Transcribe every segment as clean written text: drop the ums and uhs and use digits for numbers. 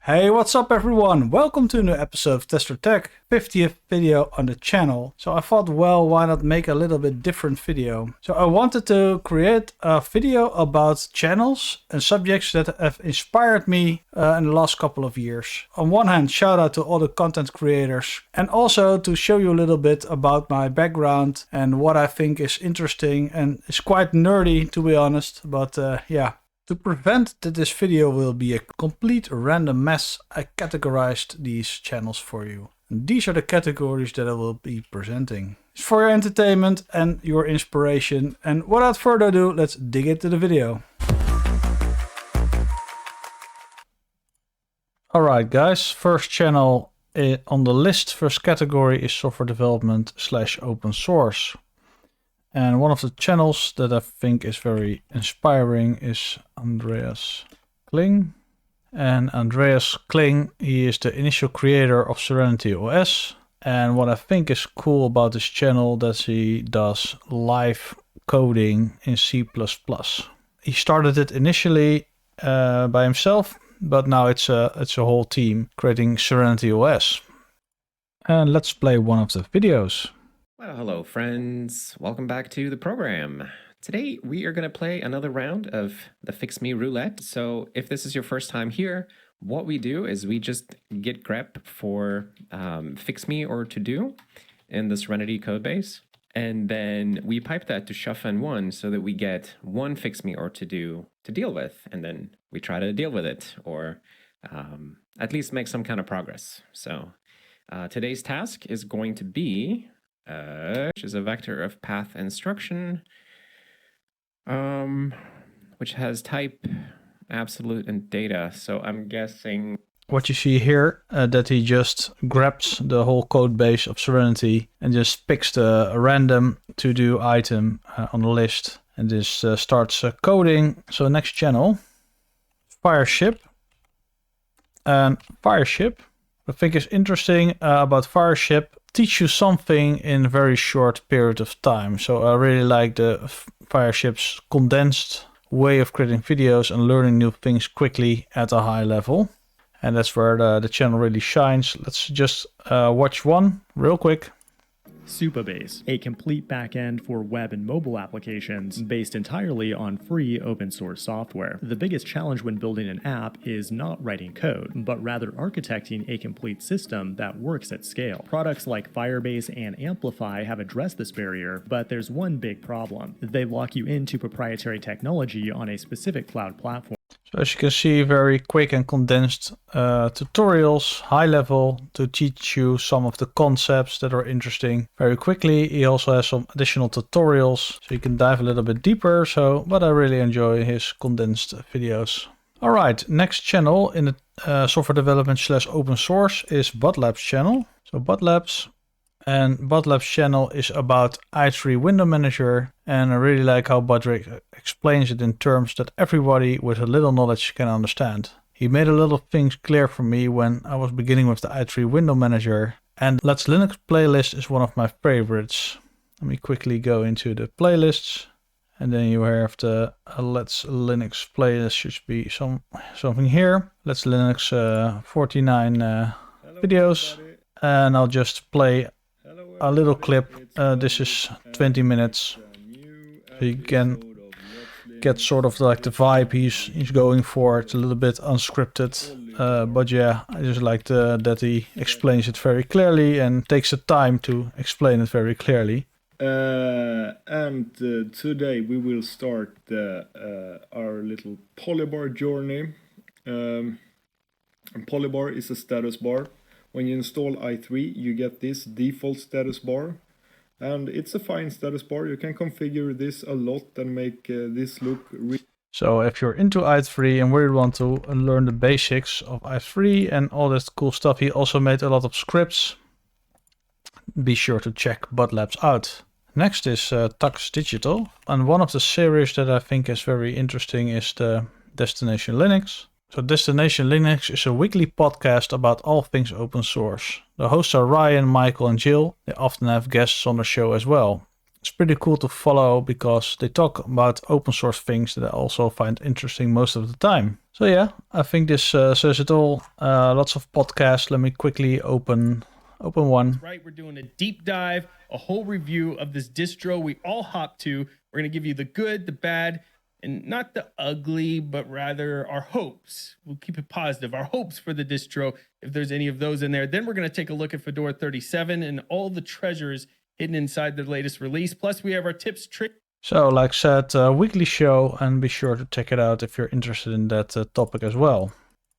Hey, what's up everyone? Welcome to a new episode of TesterTech, 50th video on the channel. So I thought, well, why not make a little bit different video? So I wanted to create a video about channels and subjects that have inspired me in the last couple of years. On one hand, shout out to all the content creators, and also to show you a little bit about my background and what I think is interesting, and it's quite nerdy to be honest, but yeah. To prevent that this video will be a complete random mess, I categorized these channels for you. And these are the categories that I will be presenting. It's for your entertainment and your inspiration. And without further ado, let's dig into the video. Alright guys, first channel on the list, first category is software development / open source. And one of the channels that I think is very inspiring is Andreas Kling. And Andreas Kling, he is the initial creator of SerenityOS. And what I think is cool about this channel that he does live coding in C++. He started it initially by himself, but now it's a whole team creating SerenityOS. And let's play one of the videos. Well, hello friends, welcome back to the program. Today we are going to play another round of the Fix Me Roulette. So if this is your first time here, what we do is we just git grep for Fix Me or To Do in the Serenity codebase. And then we pipe that to ShuffN1 so that we get one Fix Me or To Do to deal with. And then we try to deal with it or at least make some kind of progress. So today's task is going to be which is a vector of path instruction, which has type, absolute, and data. So I'm guessing what you see here, that he just grabs the whole code base of Serenity and just picks the random to-do item on the list and just starts coding. So next channel, Fireship. And Fireship, I think is interesting about Fireship, teach you something in a very short period of time. So I really like the Fireship's condensed way of creating videos and learning new things quickly at a high level. And that's where the channel really shines. Let's just watch one real quick. Supabase, a complete backend for web and mobile applications based entirely on free open source software. The biggest challenge when building an app is not writing code, but rather architecting a complete system that works at scale. Products like Firebase and Amplify have addressed this barrier, but there's one big problem. They lock you into proprietary technology on a specific cloud platform. So as you can see, very quick and condensed tutorials, high level, to teach you some of the concepts that are interesting very quickly. He also has some additional tutorials, so you can dive a little bit deeper. But I really enjoy his condensed videos. All right, next channel in the software development / open source is BotLab's channel. So BotLab's. And BotLab's channel is about i3 Window Manager, and I really like how Bodrick explains it in terms that everybody with a little knowledge can understand. He made a lot of things clear for me when I was beginning with the i3 Window Manager, and Let's Linux playlist is one of my favorites. Let me quickly go into the playlists, and then you have the Let's Linux playlist, should be something here. Let's Linux 49 videos, and I'll just play a little clip. This is 20 minutes, so you can get sort of like the vibe he's going for. It's a little bit unscripted, but yeah, I just like that he explains it very clearly and takes the time to explain it very clearly. And today we will start our little polybar journey. Polybar is a status bar. When you install i3, you get this default status bar, and it's a fine status bar. You can configure this a lot and make this look So if you're into i3 and really want to learn the basics of i3 and all that cool stuff, he also made a lot of scripts. Be sure to check BotLabs out. Next is TuxDigital, and one of the series that I think is very interesting is the Destination Linux. So Destination Linux is a weekly podcast about all things open source. The hosts are Ryan, Michael, and Jill. They often have guests on the show as well. It's pretty cool to follow because they talk about open source things that I also find interesting most of the time. So yeah, I think this says it all. Lots of podcasts. Let me quickly open one. Right, we're doing a deep dive, a whole review of this distro we all hop to. We're going to give you the good, the bad, and not the ugly, but rather our hopes. We'll keep it positive. Our hopes for the distro, if there's any of those in there. Then we're going to take a look at Fedora 37 and all the treasures hidden inside the latest release. Plus, we have our tips, tricks. So, like I said, weekly show, and be sure to check it out if you're interested in that topic as well.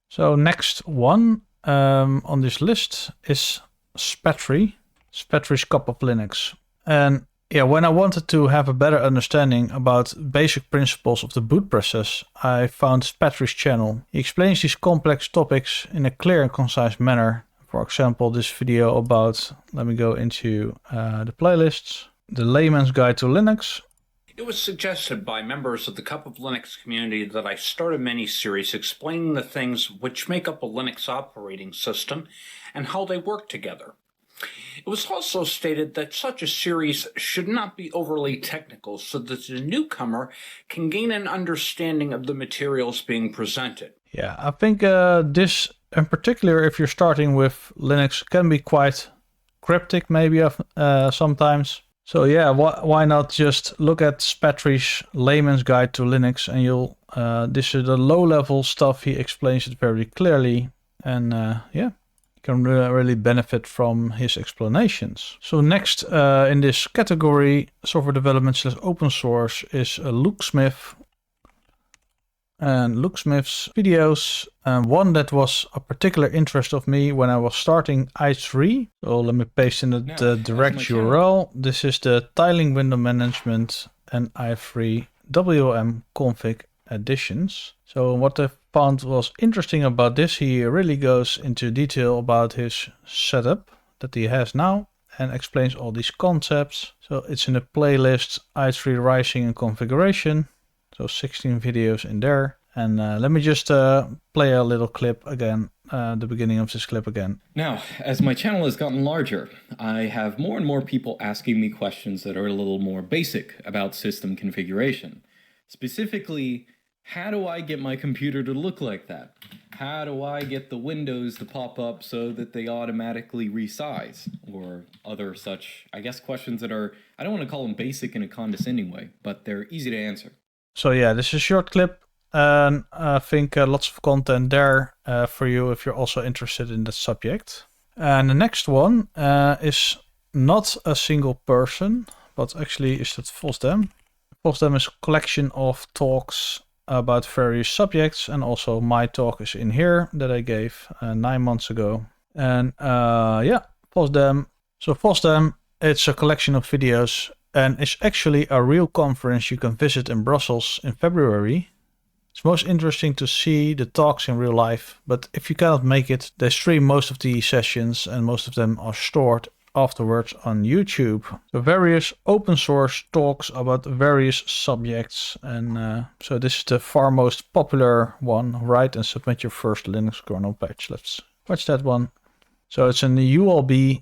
So, next one on this list is Spatry's Cup of Linux. And yeah, when I wanted to have a better understanding about basic principles of the boot process, I found Spatry's channel. He explains these complex topics in a clear and concise manner. For example, this video about, let me go into the playlists, the layman's guide to Linux. It was suggested by members of the Cup of Linux community that I start a mini-series explaining the things which make up a Linux operating system and how they work together. It was also stated that such a series should not be overly technical so that the newcomer can gain an understanding of the materials being presented. Yeah, I think this, in particular, if you're starting with Linux, can be quite cryptic maybe sometimes. So yeah, why not just look at Spatry's layman's guide to Linux, and you'll this is the low-level stuff. He explains it very clearly, and yeah, you can really benefit from his explanations. So next in this category, software development / open source, is Luke Smith. And Luke Smith's videos, one that was a particular interest of me when I was starting i3. So let me paste in the direct URL. This is the tiling window management and i3 WM config additions. So what I found was interesting about this, he really goes into detail about his setup that he has now and explains all these concepts. So it's in the playlist i3 Rising and Configuration. So 16 videos in there. And let me just play a little clip again, the beginning of this clip again. Now, as my channel has gotten larger, I have more and more people asking me questions that are a little more basic about system configuration. Specifically, how do I get my computer to look like that? How do I get the windows to pop up so that they automatically resize? Or other such, I guess, questions that are, I don't want to call them basic in a condescending way, but they're easy to answer. So yeah, this is a short clip, and I think lots of content there for you if you're also interested in that subject. And the next one is not a single person, but actually is that FOSDEM. FOSDEM is a collection of talks about various subjects, and also my talk is in here that I gave 9 months ago. And yeah, FOSDEM. So FOSDEM, it's a collection of videos, and it's actually a real conference you can visit in Brussels in February. It's most interesting to see the talks in real life, but if you cannot make it, they stream most of the sessions, and most of them are stored afterwards on YouTube. So various open source talks about various subjects, and so this is the far most popular one. Write and submit your first Linux kernel patch. Let's watch that one. So it's in the ULB,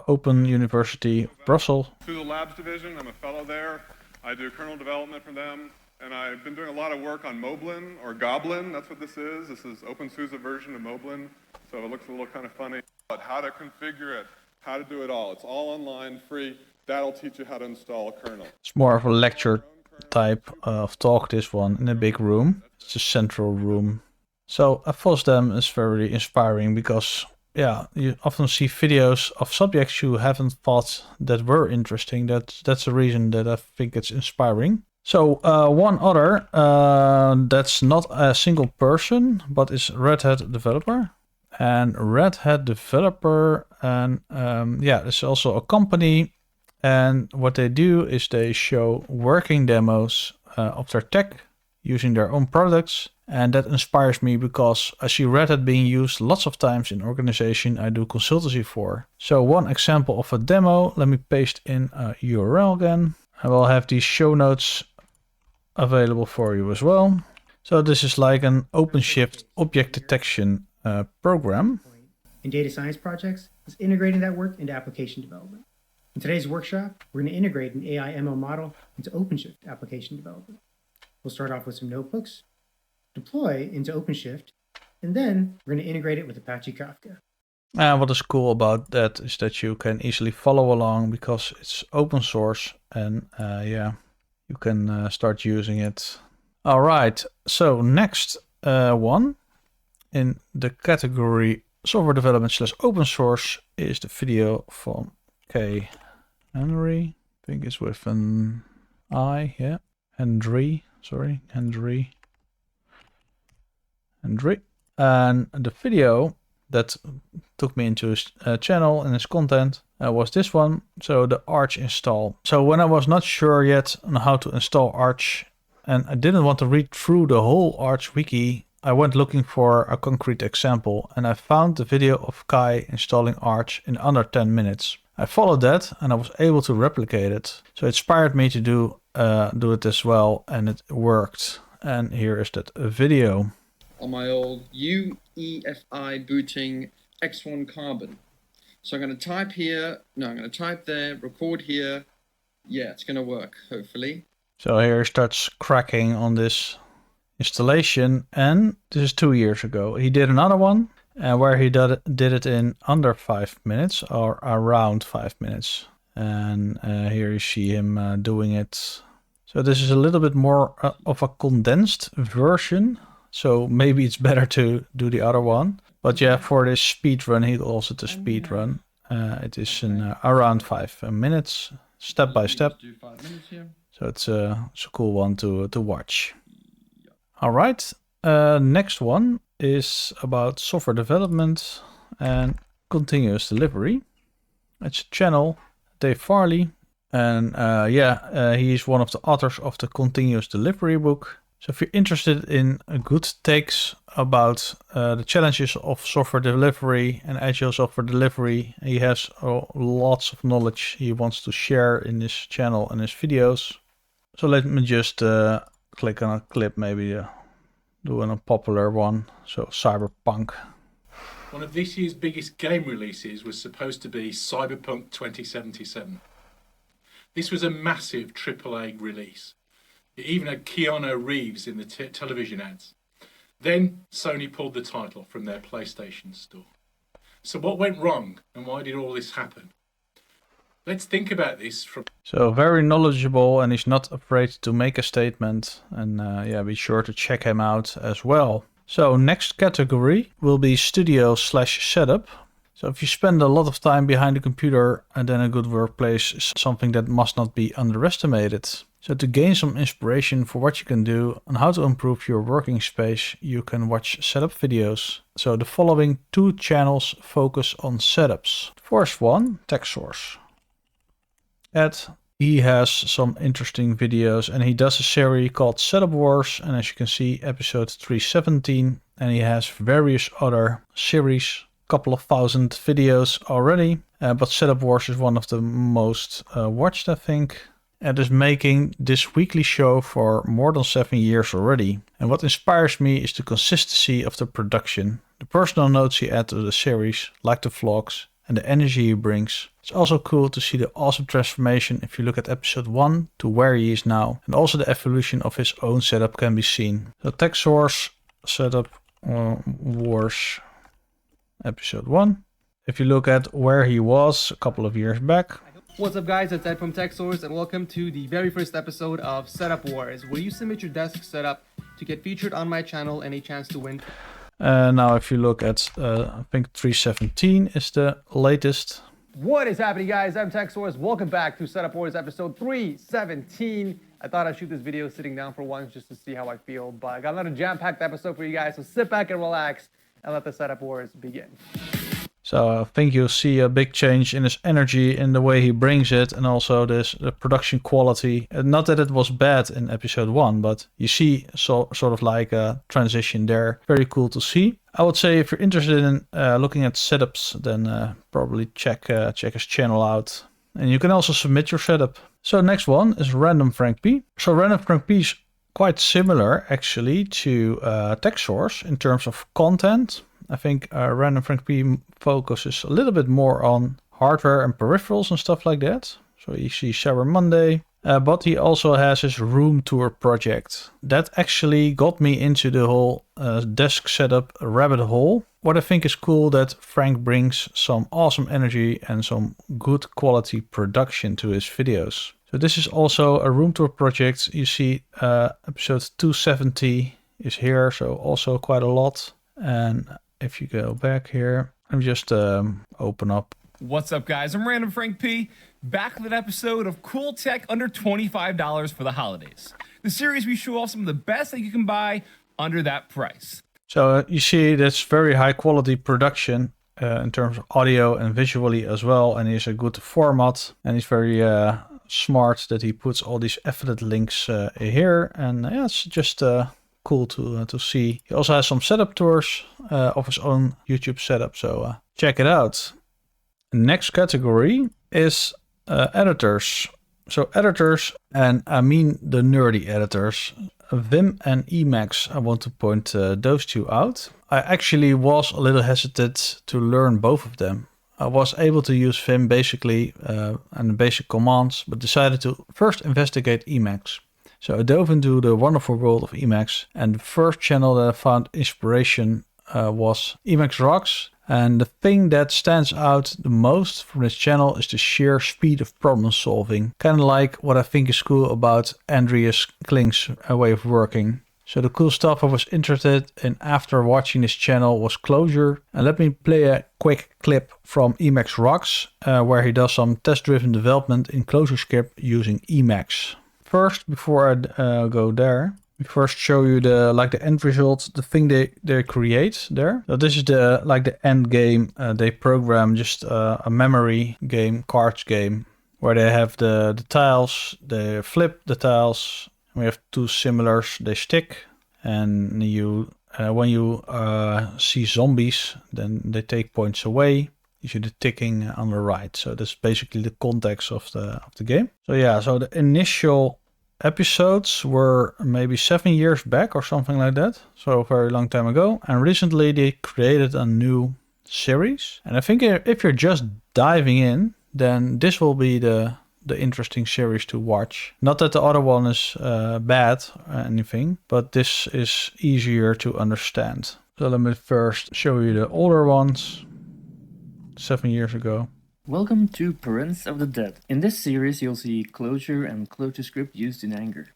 Open University of Brussels. Through the labs division, I'm a fellow there. I do kernel development for them, and I've been doing a lot of work on Moblin, or Goblin, that's what this is. This is OpenSUSE version of Moblin, so it looks a little kind of funny. But how to configure it, how to do it all. It's all online, free. That'll teach you how to install a kernel. It's more of a lecture type of talk, this one, in a big room. It's a central room. So FOSDEM is very inspiring because, yeah, you often see videos of subjects you haven't thought that were interesting. That's the reason that I think it's inspiring. So one other that's not a single person, but is Red Hat developer. And Red Hat developer, and yeah, it's also a company. And what they do is they show working demos of their tech using their own products. And that inspires me because I see Red Hat being used lots of times in organization I do consultancy for. So one example of a demo, let me paste in a URL again. I will have these show notes available for you as well. So this is like an OpenShift object detection program. In data science projects is integrating that work into application development. In today's workshop, we're going to integrate an AI ML model into OpenShift application development. We'll start off with some notebooks, deploy into OpenShift, and then we're going to integrate it with Apache Kafka. What is cool about that is that you can easily follow along because it's open source, and yeah, you can start using it. All right, so next one in the category software development / open source is the video from K. Henry. I think it's with an I, yeah. Hendry. And the video that took me into his channel and his content was this one. So the Arch install. So when I was not sure yet on how to install Arch, and I didn't want to read through the whole Arch wiki, I went looking for a concrete example, and I found the video of Kai installing Arch in under 10 minutes. I followed that and I was able to replicate it. So it inspired me to do it as well, and it worked. And here is that video. On my old UEFI booting X1 Carbon. So I'm going to type here, no, I'm going to type there, record here. Yeah, it's going to work, hopefully. So here it starts cracking on this installation, and this is 2 years ago. He did another one where he did it in under 5 minutes or around 5 minutes. And here you see him doing it. So this is a little bit more of a condensed version. So maybe it's better to do the other one. But yeah, for this speed run, he calls it a speed run. It is in around 5 minutes, step by step. So it's a cool one to watch. All right, next one is about software development and continuous delivery. It's a channel, Dave Farley. And he's one of the authors of the Continuous Delivery book. So if you're interested in good takes about the challenges of software delivery and agile software delivery, he has lots of knowledge he wants to share in this channel and his videos. So let me just click on a clip, maybe do a popular one. So Cyberpunk. One of this year's biggest game releases was supposed to be Cyberpunk 2077. This was a massive AAA release. It even had Keanu Reeves in the television ads. Then Sony pulled the title from their PlayStation store. So what went wrong and why did all this happen? Let's think about this from... So very knowledgeable, and he's not afraid to make a statement. And be sure to check him out as well. So next category will be studio / setup. So if you spend a lot of time behind the computer, and then a good workplace is something that must not be underestimated. So to gain some inspiration for what you can do and how to improve your working space, you can watch setup videos. So the following 2 channels focus on setups. The first one, Techsource. He has some interesting videos, and he does a series called Setup Wars, and as you can see, episode 317, and he has various other series, couple of thousand videos already, but Setup Wars is one of the most watched, I think. And is making this weekly show for more than 7 years already. And what inspires me is the consistency of the production, the personal notes he adds to the series, like the vlogs, and the energy he brings. It's also cool to see the awesome transformation if you look at episode 1 to where he is now, and also the evolution of his own setup can be seen. So Techsource Setup Wars episode 1. If you look at where he was a couple of years back. What's up guys, it's Ed from Techsource and welcome to the very first episode of Setup Wars, where you submit your desk setup to get featured on my channel and a chance to win. Now if you look at, I think 317 is the latest. What is happening guys, I'm Techsource, welcome back to Setup Wars episode 317. I thought I'd shoot this video sitting down for once just to see how I feel, but I got another jam-packed episode for you guys, so sit back and relax and let the Setup Wars begin. So I think you'll see a big change in his energy, in the way he brings it, and also the production quality. Not that it was bad in episode 1, but you see sort of like a transition there. Very cool to see. I would say if you're interested in looking at setups, then probably check his channel out. And you can also submit your setup. So next one is RandomFrankP. So RandomFrankP is quite similar actually to Techsource in terms of content. I think RandomFrankP focuses a little bit more on hardware and peripherals and stuff like that. So you see Cyber Monday. But he also has his room tour project. That actually got me into the whole desk setup rabbit hole. What I think is cool that Frank brings some awesome energy and some good quality production to his videos. So this is also a room tour project. You see episode 270 is here, so also quite a lot. And if you go back here, I'm just open up. What's up, guys? I'm RandomFrankP, back with an episode of Cool Tech under $25 for the holidays. The series we show off some of the best that you can buy under that price. So you see that's very high quality production in terms of audio and visually as well. And he's a good format, and he's very smart that he puts all these affiliate links here. And yeah, it's just cool to see. He also has some setup tours of his own YouTube setup, so check it out. Next category is editors. So editors, and I mean the nerdy editors, Vim and Emacs. I want to point those two out. I actually was a little hesitant to learn both of them. I was able to use Vim basically and the basic commands, but decided to first investigate Emacs. So I dove into the wonderful world of Emacs, and the first channel that I found inspiration was Emacs Rocks. And the thing that stands out the most from this channel is the sheer speed of problem solving. Kind of like what I think is cool about Andreas Kling's way of working. So the cool stuff I was interested in after watching this channel was Clojure. And let me play a quick clip from Emacs Rocks, where he does some test-driven development in ClojureScript using Emacs. First, before I go there, we first show you the end result, the thing they create there. So this is the end game. They program just a memory game, cards game, where they have the tiles, they flip the tiles. We have two similars, they stick, and you when you see zombies, then they take points away. You see the ticking on the right. So that's basically the context of the game. So yeah, so the initial episodes were maybe 7 years back or something like that, so a very long time ago. And recently they created a new series, and I think if you're just diving in, then this will be the interesting series to watch. Not that the other one is bad or anything, but this is easier to understand. So let me first show you the older ones, 7 years ago. Welcome to Parents of the Dead. In this series you'll see Clojure and ClojureScript used in anger.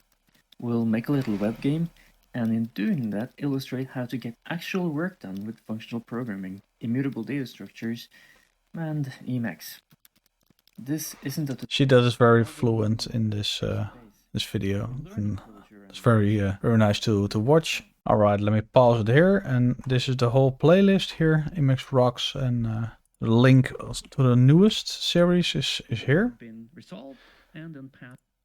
We'll make a little web game, and in doing that illustrate how to get actual work done with functional programming, immutable data structures, and Emacs. This isn't a... She does very fluent in this video, and it's very nice to watch. Alright, let me pause it here, and this is the whole playlist here, Emacs Rocks, and the link to the newest series is here.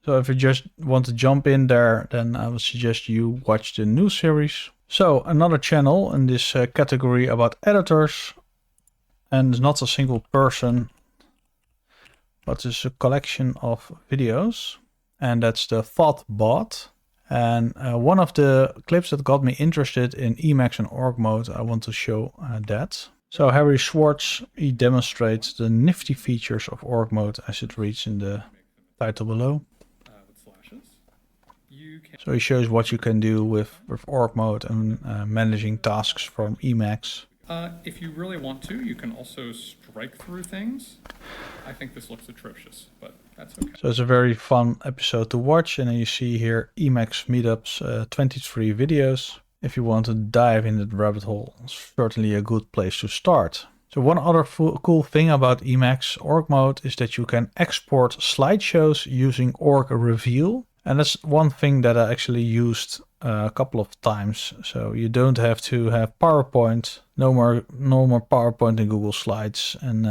So if you just want to jump in there, then I would suggest you watch the new series. So another channel in this category about editors, and it's not a single person, but it's a collection of videos, and that's the ThoughtBot. And one of the clips that got me interested in Emacs and org mode, I want to show that. So Harry Schwartz, he demonstrates the nifty features of org mode as it reads in the title below. So he shows what you can do with org mode and managing tasks from Emacs. If you really want to, you can also strike through things. I think this looks atrocious, but that's okay. So it's a very fun episode to watch, and then you see here Emacs meetups, 23 videos. If you want to dive into the rabbit hole, it's certainly a good place to start. So one other cool thing about Emacs org mode is that you can export slideshows using org reveal. And that's one thing that I actually used a couple of times. So you don't have to have PowerPoint, no more PowerPoint in Google Slides, and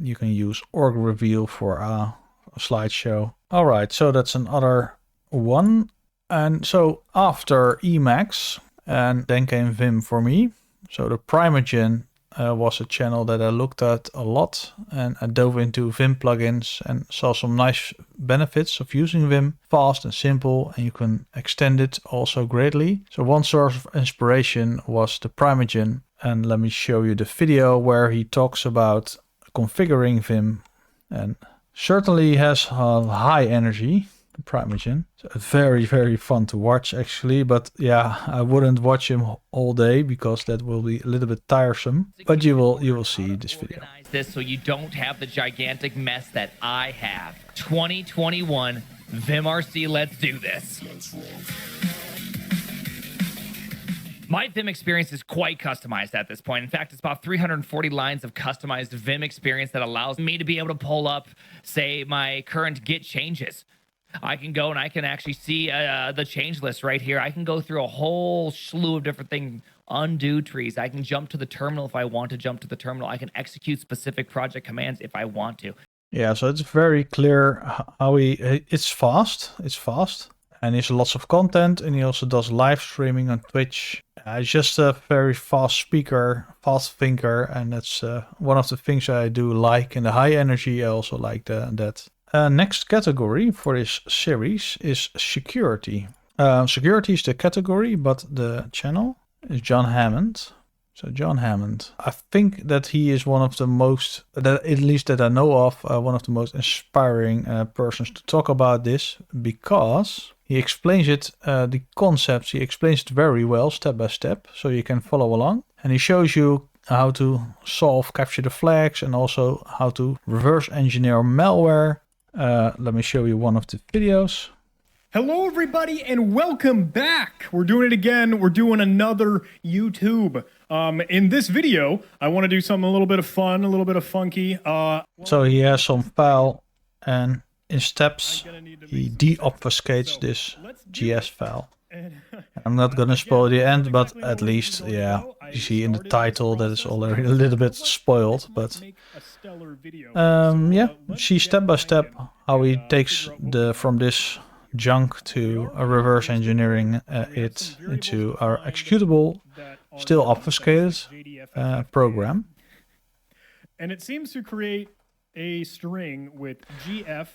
you can use org reveal for a slideshow. All right, so that's another one. And so after Emacs, and then came Vim for me. So the Primergen was a channel that I looked at a lot, and I dove into Vim plugins and saw some nice benefits of using Vim. Fast and simple, and you can extend it also greatly. So one source of inspiration was the Primergen, and let me show you the video where he talks about configuring Vim, and certainly has high energy. Primogen. So very, very fun to watch actually, but yeah, I wouldn't watch him all day because that will be a little bit tiresome. But you will see this video. This so you don't have the gigantic mess that I have. 2021 VimRC, let's do this. My Vim experience is quite customized at this point. In fact, it's about 340 lines of customized Vim experience that allows me to be able to pull up, say, my current Git changes. I can go and I can actually see the change list right here. I can go through a whole slew of different things, undo trees. I can jump to the terminal if I want to jump to the terminal. I can execute specific project commands if I want to. Yeah, so it's very clear how it's fast. It's fast. And he has lots of content, and he also does live streaming on Twitch. He's just a very fast speaker, fast thinker, and that's one of the things I do like. And the high energy, I also like that. Next category for this series is security. Security is the category, but the channel is John Hammond. So John Hammond, I think that he is one of the most, at least that I know of, one of the most inspiring persons to talk about this, because he explains it, the concepts, he explains it very well, step by step, so you can follow along. And he shows you how to capture the flags, and also how to reverse engineer malware. Let me show you one of the videos. Hello everybody and welcome back. We're doing it again. We're doing another YouTube. In this video, I want to do something a little bit of fun, a little bit of funky. So he has some file, and in steps he deobfuscates this GS file. I'm not gonna spoil the end, but at least, yeah, you see in the title that it's already a little bit spoiled, but yeah, see step by step how he takes from this junk to a reverse engineering it into our executable, still obfuscated program. And it seems to create a string with GF.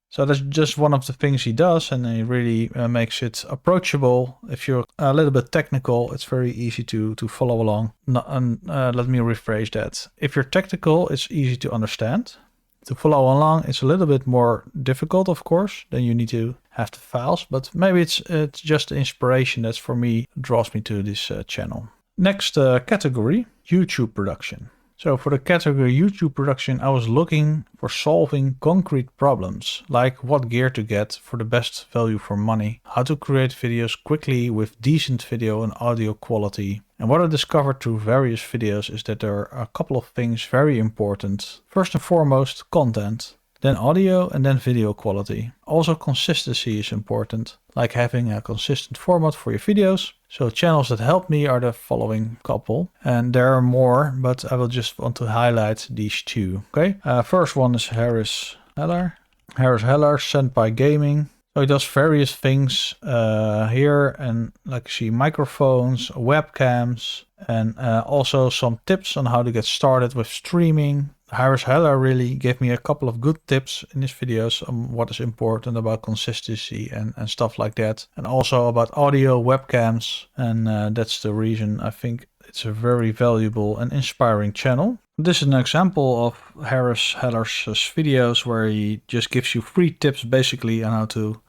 So that's just one of the things he does, and he really makes it approachable. If you're a little bit technical, it's very easy to follow along. Let me rephrase that. If you're technical, it's easy to understand. To follow along, it's a little bit more difficult, of course. Then you need to have the files, but maybe it's just the inspiration that for me draws me to this channel. Next category, YouTube production. So for the category YouTube production, I was looking for solving concrete problems, like what gear to get for the best value for money, how to create videos quickly with decent video and audio quality. And what I discovered through various videos is that there are a couple of things very important. First and foremost, content, then audio, and then video quality. Also consistency is important, like having a consistent format for your videos. So channels that help me are the following couple, and there are more, but I will just want to highlight these two. Okay, first one is Harris Heller. Harris Heller, Sent by Gaming. So he does various things here, and like you see, microphones, webcams, and also some tips on how to get started with streaming. Harris Heller really gave me a couple of good tips in his videos on what is important about consistency and stuff like that. And also about audio, webcams. And that's the reason I think it's a very valuable and inspiring channel. This is an example of Harris Heller's videos where he just gives you free tips basically on how to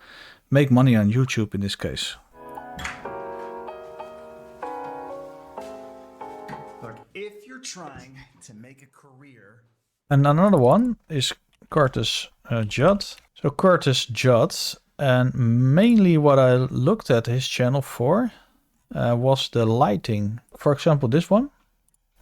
make money on YouTube in this case. Look, if you're trying to make a career. And another one is Curtis Judd. So Curtis Judd, and mainly what I looked at his channel for was the lighting. For example, this one.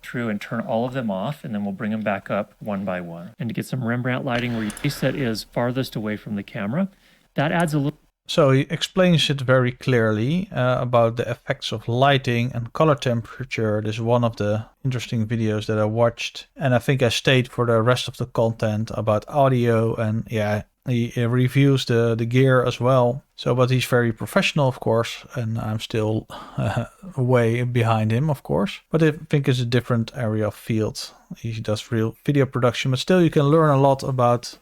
Through and turn all of them off, and then we'll bring them back up one by one. And to get some Rembrandt lighting where your face set is farthest away from the camera, that adds a little. So he explains it very clearly about the effects of lighting and color temperature. This is one of the interesting videos that I watched. And I think I stayed for the rest of the content about audio, and yeah, he reviews the gear as well. So, but he's very professional, of course, and I'm still way behind him, of course. But I think it's a different area of field. He does real video production, but still you can learn a lot about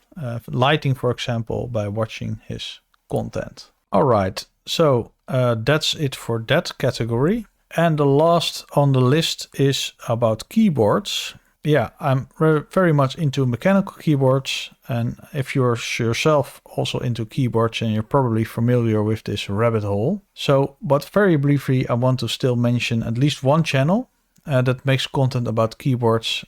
lighting, for example, by watching his content. All right, so that's it for that category. And the last on the list is about keyboards. yeah, I'm very much into mechanical keyboards. And if you're yourself also into keyboards, and you're probably familiar with this rabbit hole. So, but very briefly, I want to still mention at least one channel that makes content about keyboards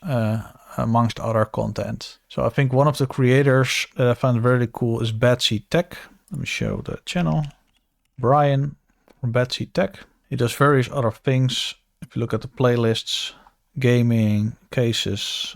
amongst other content. So I think one of the creators that I found really cool is TesterTech. Let me show the channel. Brian from TesterTech. He does various other things. If you look at the playlists, gaming, cases,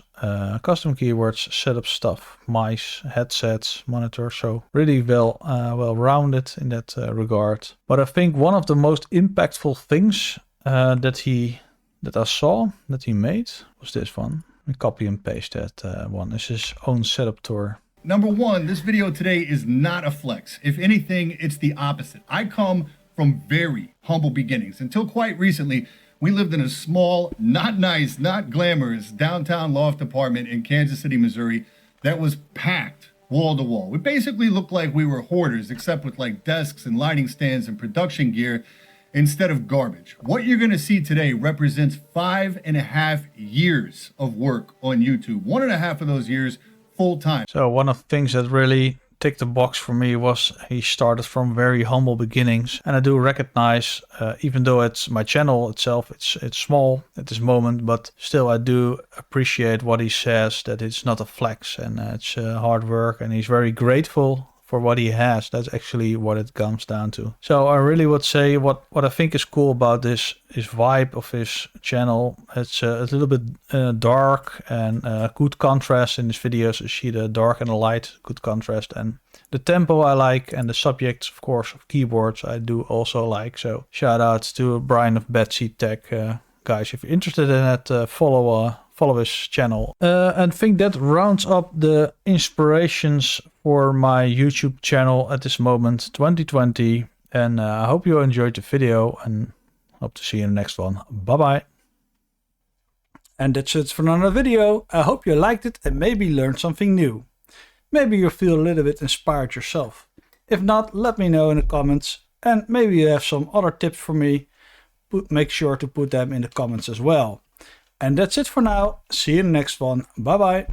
custom keywords, setup stuff, mice, headsets, monitors. So really well-rounded in that regard. But I think one of the most impactful things that I saw that he made was this one. I copy and paste that one. This is his own setup tour. Number one, this video today is not a flex. If anything, it's the opposite. I come from very humble beginnings. Until quite recently, we lived in a small, not nice, not glamorous downtown loft apartment in Kansas City, Missouri that was packed wall to wall. We basically looked like we were hoarders, except with like desks and lighting stands and production gear instead of garbage. What you're going to see today represents 5.5 years of work on YouTube. 1.5 of those years full time. So one of the things that really ticked the box for me was he started from very humble beginnings. And I do recognize, even though it's my channel itself, it's small at this moment, but still I do appreciate what he says, that it's not a flex and it's hard work, and he's very grateful for what he has. That's actually what it comes down to. So I really would say what I think is cool about this vibe of his channel. It's a little bit dark and good contrast in his videos. You see the dark and the light, good contrast, and the tempo I like, and the subjects, of course, of keyboards I do also like. So shout out to Brian of TesterTech. Guys, if you're interested in that, follow his channel. And I think that rounds up the inspirations for my YouTube channel at this moment, 2020. And I hope you enjoyed the video, and hope to see you in the next one. Bye bye. And that's it for another video. I hope you liked it and maybe learned something new. Maybe you feel a little bit inspired yourself. If not, let me know in the comments, and maybe you have some other tips for me. Make sure to put them in the comments as well. And that's it for now. See you in the next one. Bye bye.